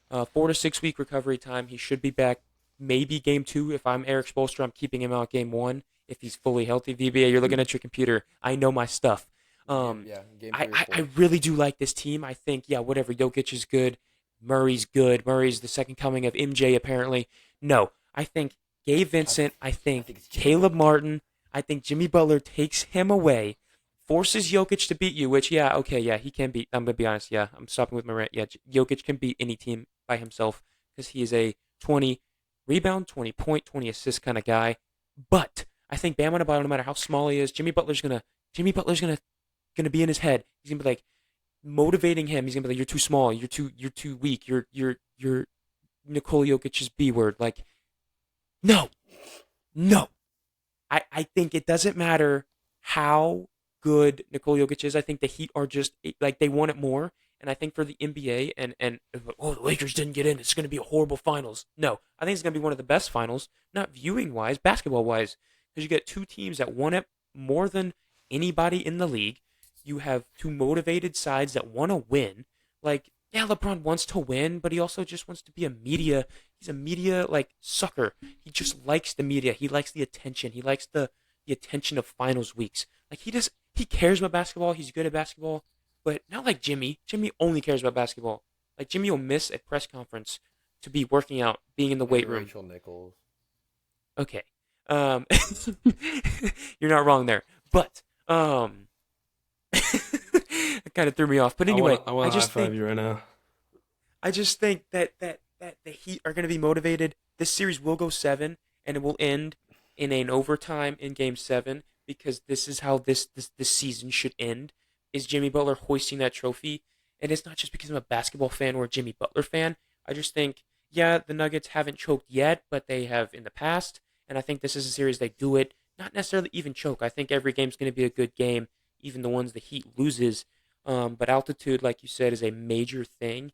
4 to 6 week recovery time. He should be back maybe game two. If I'm Eric Spoelstra, I'm keeping him out game one. If he's fully healthy, VBA, you're looking at your computer. I know my stuff. Yeah, game I, three or I, four. I really do like this team. I think, yeah, whatever. Jokic is good. Murray's good. Murray's the second coming of MJ, apparently. No, I think Gabe Vincent. I think think it's Jimmy Caleb Butler. Martin. I think Jimmy Butler takes him away, forces Jokic to beat you, which, yeah, okay, yeah, he can beat. I'm going to be honest. Yeah, I'm stopping with my rant. Yeah, Jokic can beat any team by himself because he is a 20 rebound, 20 point, 20 assist kind of guy. But I think Bam Adebayo, no matter how small he is, Jimmy Butler's gonna be in his head. He's gonna be like motivating him. He's gonna be like, "You're too small. You're too weak. You're Nikola Jokic's B word." Like, no, no. I think it doesn't matter how good Nikola Jokic is. I think the Heat are just like they want it more. And I think for the NBA and oh, the Lakers didn't get in, it's going to be a horrible finals. No, I think it's going to be one of the best finals, not viewing wise, basketball wise, because you get two teams that want it more than anybody in the league. You have two motivated sides that want to win. Like, yeah, LeBron wants to win, but he also just wants to be a media. He's a media like sucker. He just likes the media. He likes the attention. He likes the attention of finals weeks. Like he cares about basketball. He's good at basketball, but not like Jimmy. Jimmy only cares about basketball. Like Jimmy will miss a press conference to be working out, being in the Maybe weight room. Rachel Nichols. Okay. Um, you're not wrong there. But it kind of threw me off. But anyway, I want to high five you right now. I just think that the Heat are going to be motivated. This series will go seven, and it will end in an overtime in Game 7 because this is how this season should end. Is Jimmy Butler hoisting that trophy? And it's not just because I'm a basketball fan or a Jimmy Butler fan. I just think, yeah, the Nuggets haven't choked yet, but they have in the past. And I think this is a series they do it. Not necessarily even choke. I think every game's going to be a good game, even the ones the Heat loses. But altitude, like you said, is a major thing.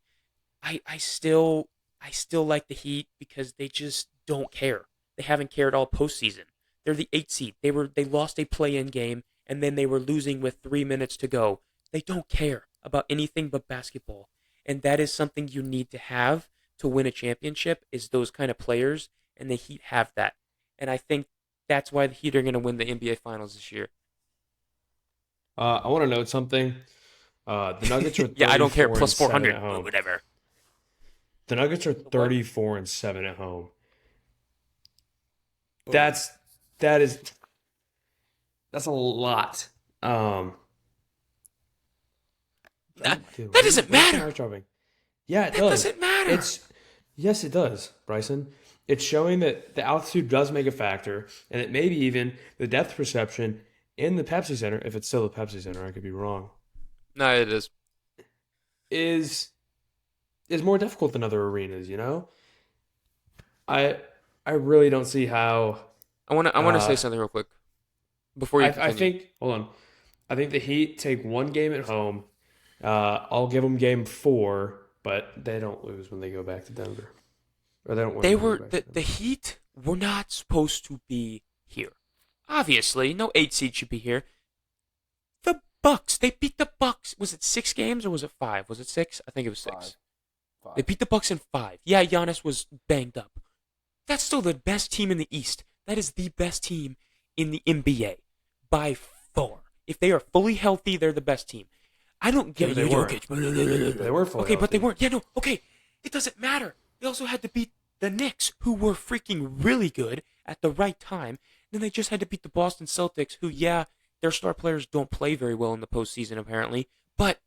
I still like the Heat because they just don't care. They haven't cared all postseason. They're the 8th seed. They lost a play-in game and then they were losing with 3 minutes to go. They don't care about anything but basketball. And that is something you need to have to win a championship is those kind of players, and the Heat have that. And I think that's why the Heat are going to win the NBA Finals this year. I want to note something. The Nuggets are Yeah, I don't care. 34 and Plus 7 400, at home. whatever. The Nuggets are What? 34 and 7 at home. Boom. That's a lot. Dude, That doesn't where's matter. my heart dropping? Yeah, it That does. doesn't matter. Yes, it does, Bryson. It's showing that the altitude does make a factor, and that maybe even the depth perception in the Pepsi Center, if it's still the Pepsi Center, I could be wrong, No, it is. is more difficult than other arenas. I really don't see how. I want to say Uh, something real quick before you I continue. think. Hold on. I think the Heat take one game at home. I'll give them game 4, but they don't lose when they go back to Denver, or they don't win They when go were back to the Denver. Heat were not supposed to be here. Obviously, no 8 seed should be here. The Bucks, they beat the Bucks. Was it 6 games or was it 5? Was it 6? I think it was 6. Five. They beat the Bucks in 5. Yeah, Giannis was banged up. That's still the best team in the East. That is the best team in the NBA by far. If they are fully healthy, they're the best team. I don't get Yeah, they weren't. Jokic. They were fully Okay, but they healthy. weren't. Yeah, no, okay. It doesn't matter. They also had to beat the Knicks, who were freaking really good at the right time. Then they just had to beat the Boston Celtics, who, yeah, their star players don't play very well in the postseason, apparently. But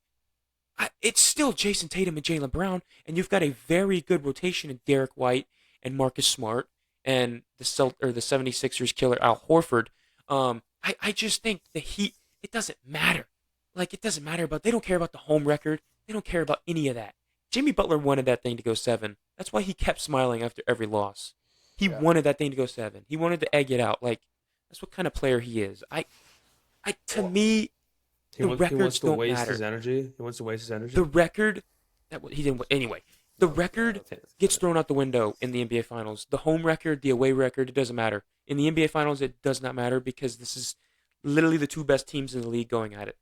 it's still Jason Tatum and Jaylen Brown, and you've got a very good rotation in Derek White and Marcus Smart and the 76ers killer Al Horford. I just think the Heat, it doesn't matter. Like, it doesn't matter they don't care about the home record. They don't care about any of that. Jimmy Butler wanted that thing to go 7. That's why he kept smiling after every loss. He Yeah. wanted that thing to go 7. He wanted to egg it out. Like, that's what kind of player he is. To me, the He records wants to don't waste matter. his energy. He wants to waste his energy. The record he didn't anyway. The record gets thrown out the window in the NBA Finals. The home record, the away record, it doesn't matter. In the NBA Finals, it does not matter because this is literally the 2 best teams in the league going at it.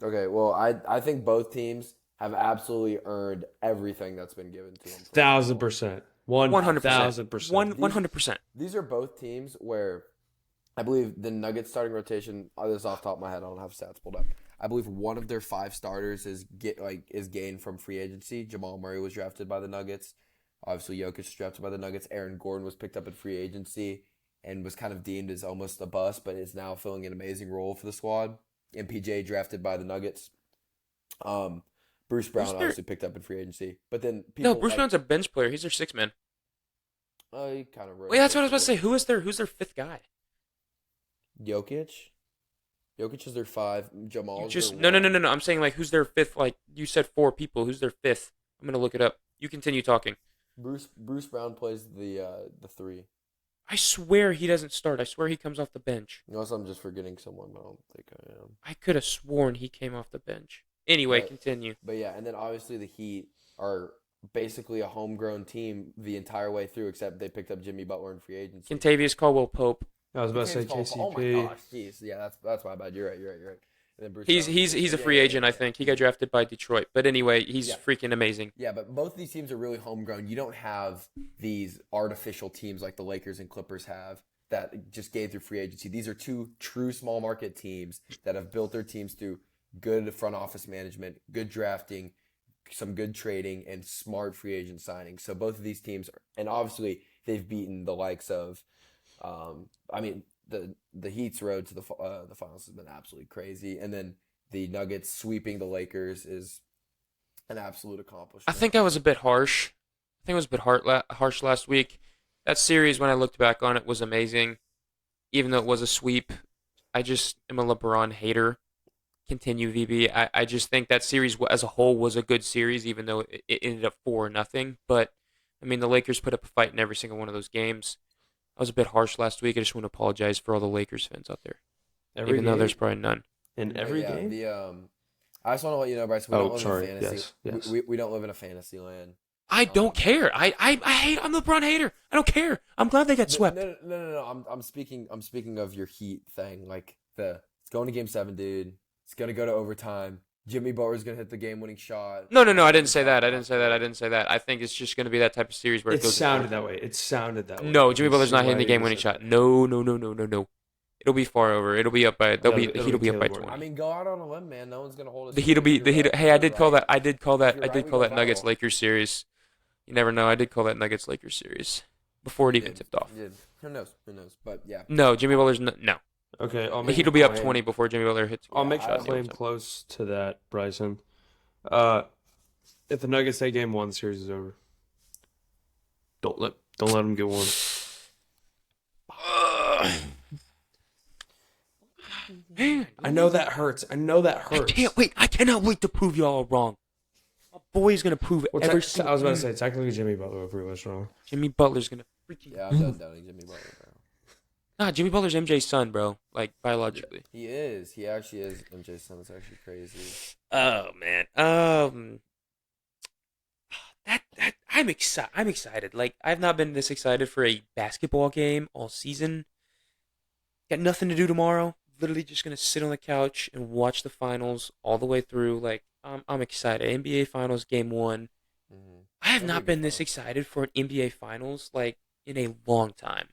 Okay, well, I think both teams have absolutely earned everything that's been given to them. 1,000%. 100%. 1,000%. 100%. These are both teams where I believe the Nuggets starting rotation. This is off the top of my head. I don't have stats pulled up. I believe one of their 5 starters is gained from free agency. Jamal Murray was drafted by the Nuggets. Obviously, Jokic was drafted by the Nuggets. Aaron Gordon was picked up in free agency and was kind of deemed as almost a bust, but is now filling an amazing role for the squad. MPJ drafted by the Nuggets. Bruce Brown obviously picked up in free agency, but then people No, Bruce Brown's a bench player. He's their 6th man. he kind of Wait, that's what I was about to say. Who's their 5th guy? Jokic. Jokic is their 5. Jamal. You is just their no. 1. I'm saying like who's their 5th? Like you said, 4 people. Who's their 5th? I'm gonna look it up. You continue talking. Bruce Brown plays the 3. I swear he doesn't start. I swear he comes off the bench. Unless I'm just forgetting someone, but I don't think I am. I could have sworn he came off the bench. Anyway, But- continue. But yeah, and then obviously the Heat are basically a homegrown team the entire way through, except they picked up Jimmy Butler in free agency. Contavious Caldwell Pope. I was about to say James Cole- KCP. Oh my gosh, jeez, yeah, that's my bad. You're right. And then Bruce He's Brown. he's a free Yeah, agent, I think. He got drafted by Detroit. But anyway, he's Yeah. freaking amazing. Yeah, but both of these teams are really homegrown. You don't have these artificial teams like the Lakers and Clippers have that just gave through free agency. These are 2 true small market teams that have built their teams through good front office management, good drafting, some good trading, and smart free agent signings. So both of these teams, and obviously they've beaten the likes of, the Heat's road to the finals has been absolutely crazy, and then the Nuggets sweeping the Lakers is an absolute accomplishment. I think I was a bit harsh. I think it was a bit harsh last week. That series, when I looked back on it, was amazing. Even though it was a sweep, I just am a LeBron hater. Continue, VB. I just think that series as a whole was a good series, even though it ended up 4-0. But, I mean, the Lakers put up a fight in every single one of those games. I was a bit harsh last week. I just want to apologize for all the Lakers fans out there, Every even though game? there's probably none. In every yeah, game? I just want to let you know, Bryson, we Oh, don't live sorry, in a fantasy. yes. We don't live in a fantasy land. I don't care. I hate. I'm a LeBron hater. I don't care. I'm glad they got swept. No. I'm speaking of your Heat thing. Like it's going to Game 7, dude. It's gonna go to overtime. Jimmy Butler's gonna hit the game-winning shot. No, I didn't say that. I didn't say that. I think it's just going to be that type of series where it It goes. sounded that way. It sounded that way. No, I Jimmy can Butler's see not hitting why the you game-winning said shot. that. No. It'll be far over. It'll be up by. They'll be. The It'll Heat will be be up by Caleb Martin. 20. I mean, go out on a limb, man. No one's gonna hold us. The Heat will be. The Heat. Hey, I did call that. I did call that. If you're I right, did we call go that Nuggets viral. Lakers series. You never know. I did call that Nuggets Lakers series before it even tipped off. Yeah, who knows? But yeah. No, Jimmy Butler's no. Okay, I'll The make Heat a will be up claim. 20 before Jimmy Butler hits. I'll make Yeah, a I don't claim know. close to that, Bryson. If the Nuggets take game one, the series is over. Don't let them get one. Man, I know that hurts. I can't wait. I cannot wait to prove y'all wrong. My boy's gonna prove it Well, every I single. was about to say, technically Jimmy Butler will prove us wrong. Jimmy Butler's gonna freaking. Yeah, I'm done doubting Jimmy Butler, bro. Nah, Jimmy Butler's MJ's son, bro. Like biologically. He is. He actually is. MJ's son. It's actually crazy. Oh man. That I'm excited. I'm excited. Like I've not been this excited for a basketball game all season. Got nothing to do tomorrow. Literally just gonna sit on the couch and watch the finals all the way through. Like I'm excited. NBA Finals Game 1. Mm-hmm. I have That'll not be a been good this finals. excited for an NBA Finals like in a long time.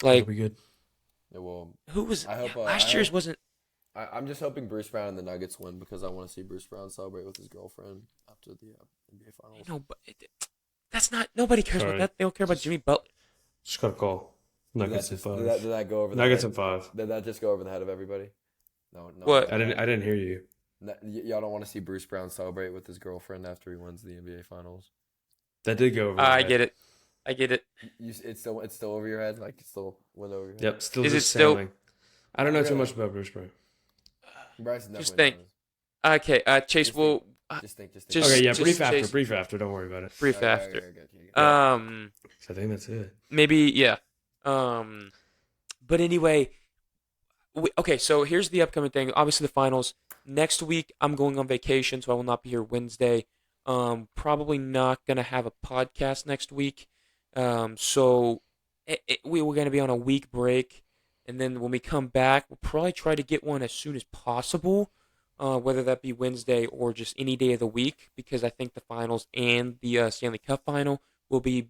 It'll Like be good. It will. who was I hope, last I year's hope- wasn't. I'm just hoping Bruce Brown and the Nuggets win because I want to see Bruce Brown celebrate with his girlfriend after the NBA Finals. No, but that's not. Nobody cares Sorry. about that. They don't care about Jimmy Butler. Just got a call. Nuggets in Did five. that go over? Nuggets the in head? 5. Did that just go over the head of everybody? No. What? I didn't hear you. Y'all don't want to see Bruce Brown celebrate with his girlfriend after he wins the NBA Finals. That did go over. I get it. It's still over your head. Like it still went over your head. Yep. Still Is just it still- sailing. I don't know too Really? much about Bruce Brown. Bryson Just definitely Okay, Chase. Just We'll Just think. Just- Okay, yeah. just chase- Brief after. Don't worry about it. brief Okay, after. okay. I think that's it. Maybe yeah. But anyway, okay. So here's the upcoming thing. Obviously, the finals next week. I'm going on vacation, so I will not be here Wednesday. Probably not gonna have a podcast next week. So we were gonna be on a week break, and then when we come back, we'll probably try to get one as soon as possible. Whether that be Wednesday or just any day of the week, because I think the finals and the Stanley Cup final will be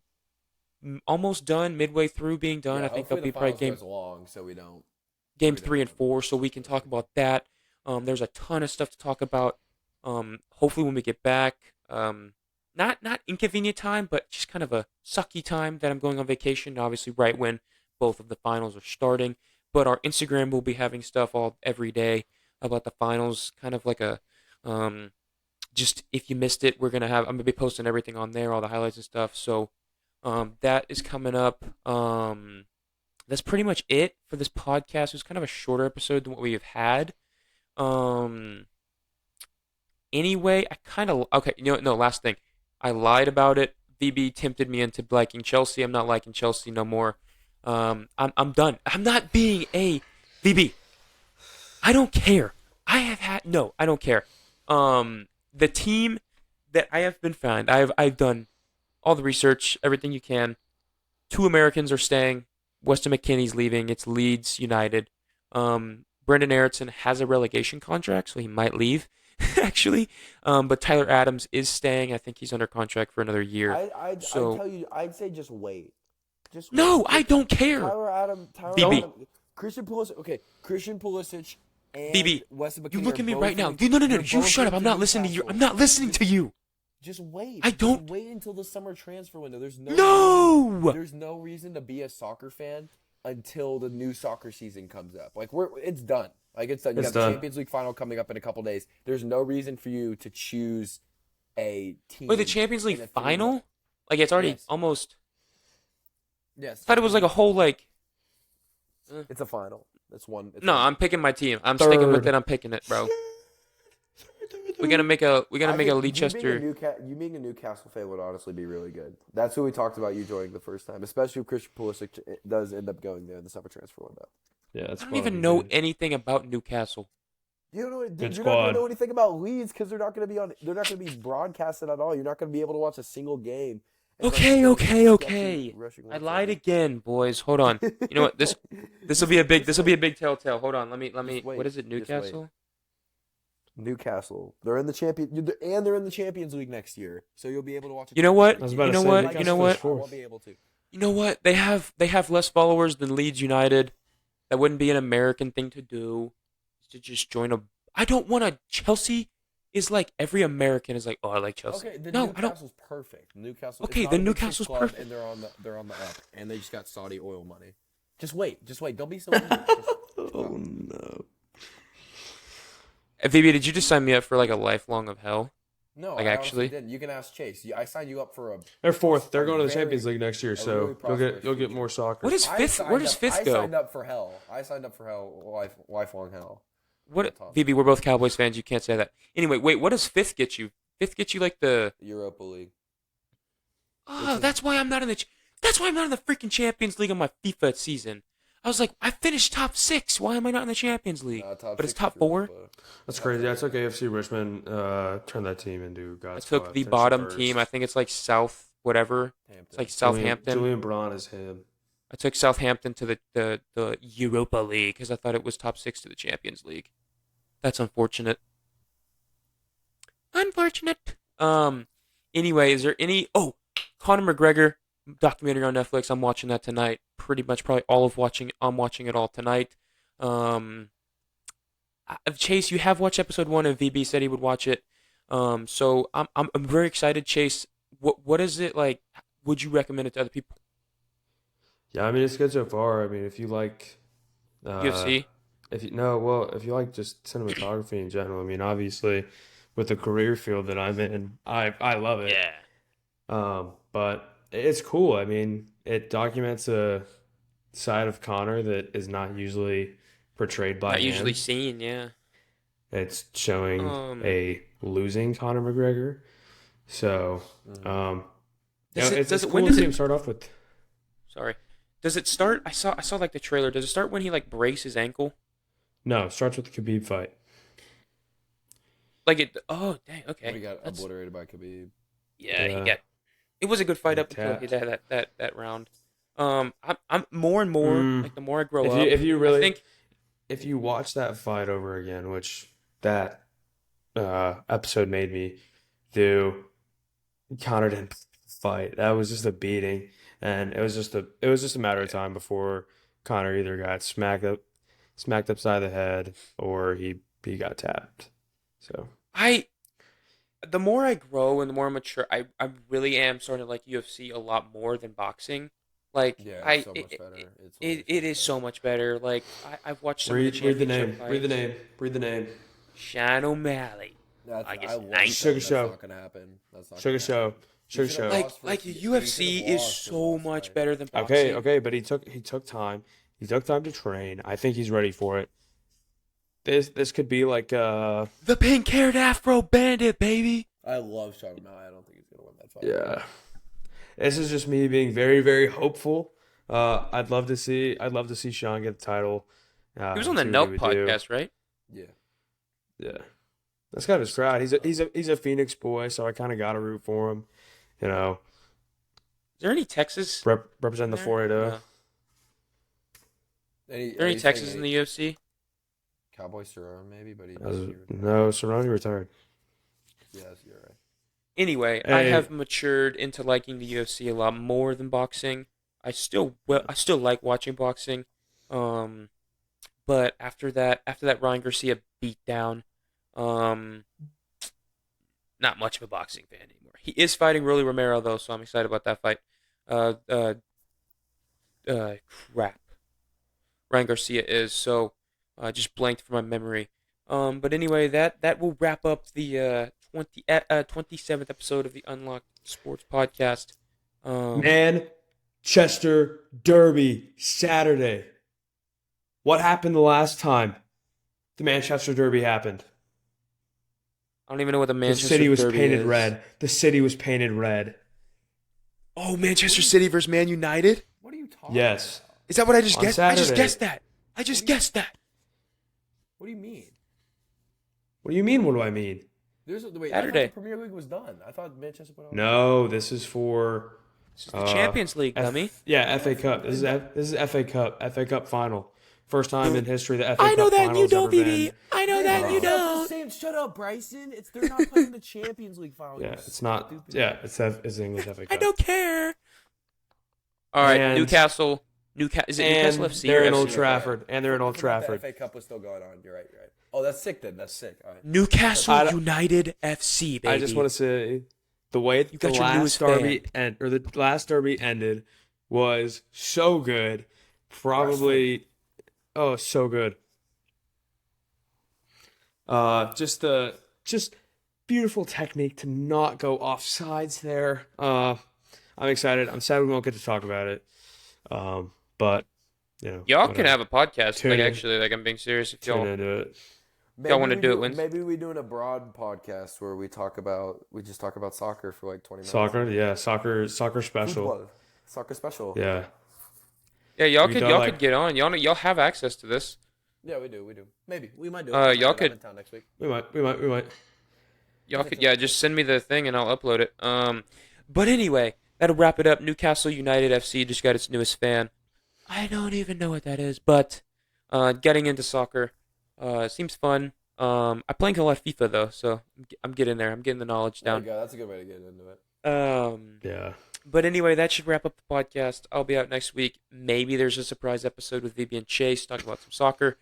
almost done, midway through being done. Yeah, I think hopefully they'll be the probably finals goes long, so we don't. games we 3 and don't- 4, so we can talk about that. There's a ton of stuff to talk about. Hopefully when we get back, not inconvenient time, but just kind of a sucky time that I'm going on vacation. Obviously, right when both of the finals are starting. But our Instagram will be having stuff every day about the finals, kind of like a just if you missed it, I'm gonna be posting everything on there, all the highlights and stuff. So that is coming up. That's pretty much it for this podcast. It was kind of a shorter episode than what we have had. Anyway, no, last thing. I lied about it. VB tempted me into liking Chelsea. I'm not liking Chelsea no more. I'm done. I'm not being a VB. I don't care. I don't care. The team that I have been found, I've done all the research, everything you can. 2 Americans are staying. Weston McKennie's leaving. It's Leeds United. Brendan Erickson has a relegation contract, so he might leave, actually. But Tyler Adams is staying. I think he's under contract for another year. I'd tell you. I'd say just wait. No, I don't care. Tyler Adams, BB. Christian Pulisic. Okay, Christian Pulisic and BB, Weston McKennie. You look are at me both right now. in- No. they're You both shut up. in I'm not listening to you. Newcastle. I'm not listening to you. Just wait. I don't- Just wait until the summer transfer window. No. There's no reason to be a soccer fan until the new soccer season comes up. Like it's done. Like it's done. You It's got the done. Champions League final coming up in a couple days. There's no reason for you to choose a team. Wait, the Champions in League a 3 final? month- Like it's already Yes. almost. Yes. I thought it was like a whole like. It's a final. It's one. It's No, one. I'm picking my team. I'm sticking with Third. it. I'm picking it, bro. We're gonna make a I think Leicester. You being a Newcastle fan would honestly be really good. That's who we talked about you joining the first time, especially if Christian Pulisic does end up going there in the summer transfer window. Yeah, that's I don't even know anything about Newcastle. You don't know. Good You're not squad. going to know anything about Leeds because they're not going to be on. They're not going to be broadcasted at all. You're not going to be able to watch a single game. It's Okay. rushing I website. lied again, boys. Hold on. You know what? This will be a big telltale. Hold on. Let me. Just wait. What is it? Just wait. Newcastle. Newcastle. They're in the Champions League next year, so you'll be able to watch. You know what? I was about You to know say, what? Newcastle You know what? finished I won't fourth. be able to. You know what? They have less followers than Leeds United. That wouldn't be an American thing to do. To just join a. I don't want a Chelsea. Is like every American is like, oh, I like Chelsea. Okay, No, I don't. Newcastle's perfect. Newcastle. Okay, it's not the a big six Newcastle's club, perfect. and they're on the up, and they just got Saudi oil money. Just wait. Don't be so. Eager. Oh no. VB, did you just sign me up for like a lifelong of hell? No, Like, I actually? honestly didn't. You can ask Chase. I signed you up for a. They're fourth. They're going to the very- Champions League next year, a so really prosperous you'll get future. more soccer. What is fifth? Where does fifth I go? signed up for hell. Lifelong hell. What? Top. VB, we're both Cowboys fans. You can't say that. Anyway, wait. What does fifth get you? Fifth get you like the. Europa League. Oh, that's why I'm not in the. That's why I'm not in the freaking Champions League on my FIFA season. I was like, I finished top 6. Why am I not in the Champions League? Top But it's six top is 4. Europa. That's crazy. I took AFC Richmond, turned that team into I God's took spot, the finished bottom first. team. I think it's like South whatever. Hampton. It's like Southampton. Julian Braun is him. I took Southampton to the Europa League because I thought it was top 6 to the Champions League. That's unfortunate. Unfortunate. Anyway, is there any? Oh, Conor McGregor documentary on Netflix. I'm watching that tonight. Pretty much, probably all of watching. I'm watching it all tonight. Chase, you have watched episode 1, and VB said he would watch it. So I'm very excited. Chase, what is it like? Would you recommend it to other people? Yeah, I mean it's good so far. I mean if you like UFC. if you like just cinematography in general, I mean obviously with the career field that I'm in, I love it. But it's cool. I mean, it documents a side of Connor that is not usually portrayed by Not him. usually seen. Yeah. It's showing a losing Conor McGregor. So, it's cool to see him start off with. Sorry. Does it start? I saw like the trailer. Does it start when he like breaks his ankle? No, it starts with the Khabib fight. Like it. Oh dang. Okay. He got obliterated by Khabib. Yeah, Yeah. he got. It was a good fight Got up until tapped. that round. I'm more and more like the more I grow up. If you really, I think if you watch that fight over again, which that episode made me do, Connor didn't fight. That was just a beating, and it was just a matter of time before Connor either got smacked upside the head, or he got tapped. So the more I grow and the more I mature, I really am starting to like UFC a lot more than boxing. Like Yeah, I it's so much better. It's so much it is so much better. Like I've watched some of the read the championship name, fights. read the name. Sean O'Malley. That's, I guess I want nice. that. Sugar That's show. not gonna happen. That's not Sugar gonna show, happen. sugar He should've show. lost Like first. UFC He should've is lost so last much fight. better than boxing. Okay, but he took time. He took time to train. I think he's ready for it. This could be like The pink-haired Afro Bandit, baby. I love Sean O'Malley. I don't think he's gonna win that fight. yeah. This is just me being very, very hopeful. I'd love to see Sean get the title. He was on the and see what Nelk he would do. podcast, right? Yeah. Yeah, that's kind of his crowd. He's a Phoenix boy, so I kind of got to root for him. You know, Is there any Texas? represent the there? 480. Is there any Texas in the UFC? Cowboy Cerrone maybe, but he No, Cerrone retired. Yes, you're right. Anyway, I Hey. have matured into liking the UFC a lot more than boxing. I still like watching boxing, but after that Ryan Garcia beatdown, not much of a boxing fan anymore. He is fighting Rolly Romero though, so I'm excited about that fight. Crap. Ryan Garcia is so just blanked from my memory. But anyway, that will wrap up the 27th episode of the Unlocked Sports Podcast. Manchester Derby Saturday. What happened the last time the Manchester Derby happened? I don't even know what the The Manchester city was Derby painted is. red. The city was painted red. Oh, Manchester City versus Man United? What are you talking Yes. about? Is that what I just On guessed? I just Saturday. guessed that. I just guessed that. What do you mean? What do you mean? What do I mean? Wait, Saturday. I thought the Premier League was done. I thought Manchester put on. No, this is for This is the Champions League, dummy. FA Cup. This is FA Cup. FA Cup final. First time in history the FA I know Cup that final you has don't, ever BB. been. I know that you It's not the don't. same Man, shut up, Bryson. They're not playing the Champions League final. Yeah, it's not. Stupid. Yeah, it's the English FA I Cup. don't care. All right, And- Newcastle. Is it Newcastle FC they're or in FC? Old Trafford. And they're in Old Forgot Trafford. The FA Cup was still going on. You're right. Oh, that's sick then. That's sick. All right. Newcastle I don't- United FC, baby. I just want to say the way the got your newest the last derby ended was so good. Probably, so good. Just beautiful technique to not go off sides there. I'm excited. I'm sad we won't get to talk about it. But Y'all can whatever. have a podcast. Tune Like in. actually, like I'm being serious. If Tune y'all into it. Y'all wanna do it, Wins? Maybe we doing a broad podcast where we just talk about soccer for like 20 minutes. Soccer, yeah, soccer special. Football. Soccer special. Yeah. Yeah, y'all We could done, y'all like- could get on. Y'all have access to this. Yeah, we do. Maybe we might do it. Y'all I'm could- in town next week. We might. Y'all could just send me the thing and I'll upload it. But anyway, that'll wrap it up. Newcastle United FC just got its newest fan. I don't even know what that is, but getting into soccer seems fun. I'm playing a lot of FIFA though, so I'm getting there. I'm getting the knowledge There you down. go. That's a good way to get into it. Yeah. But anyway, that should wrap up the podcast. I'll be out next week. Maybe there's a surprise episode with Vivi and Chase talking about some soccer.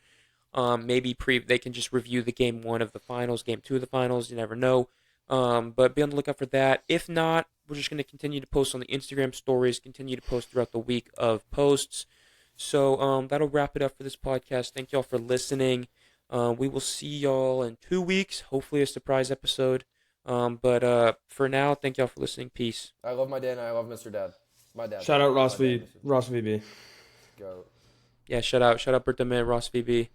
Maybe they can just review the game 1 of the finals, game 2 of the finals. You never know. But be on the lookout for that. If not, we're just going to continue to post on the Instagram stories, continue to post throughout the week of posts. So that'll wrap it up for this podcast. Thank y'all for listening. We will see y'all in 2 weeks. Hopefully a surprise episode. But for now, thank y'all for listening. Peace. I love my dad and I love Mr. Dad. My dad. Shout out Ross My dad, VB. Go. Yeah, shout out Bertha Ross VB.